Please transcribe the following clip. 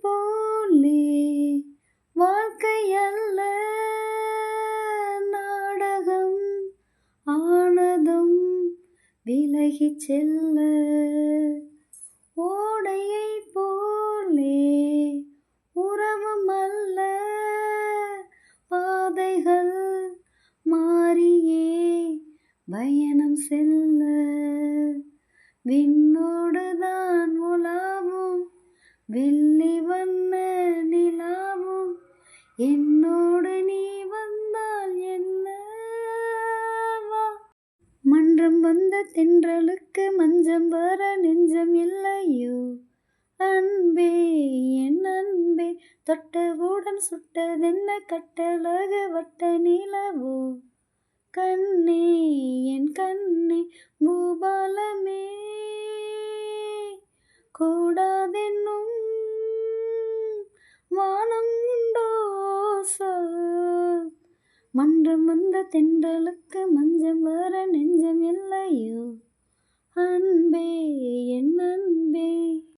போலே வாழ்க்கையல்ல நாடகம் ஆனதும் விலகிச் செல்ல ஓடையை போலே உறவும் அல்ல பாதைகள் மாறியே பயணம் செல்ல விண்ணோடுதான் உலாவும் வெள்ளி வண்ண நிலாவும் என்னோடு நீ வந்தால் என்ன மன்றம் வந்த தென்றலுக்கு மஞ்சம் வர நெஞ்சம் இல்லையோ அன்பே என் அன்பே தொட்டவுடன் சுட்டதென்ன கட்டழக வட்ட நிலவோ கண்ணே என் கண்ணே பூபாலமே கூடாதென்னும் வானம் உண்டோ சொல் மன்றம் வந்த தென்றலுக்கு மஞ்சம் வர நெஞ்சம் இல்லையோ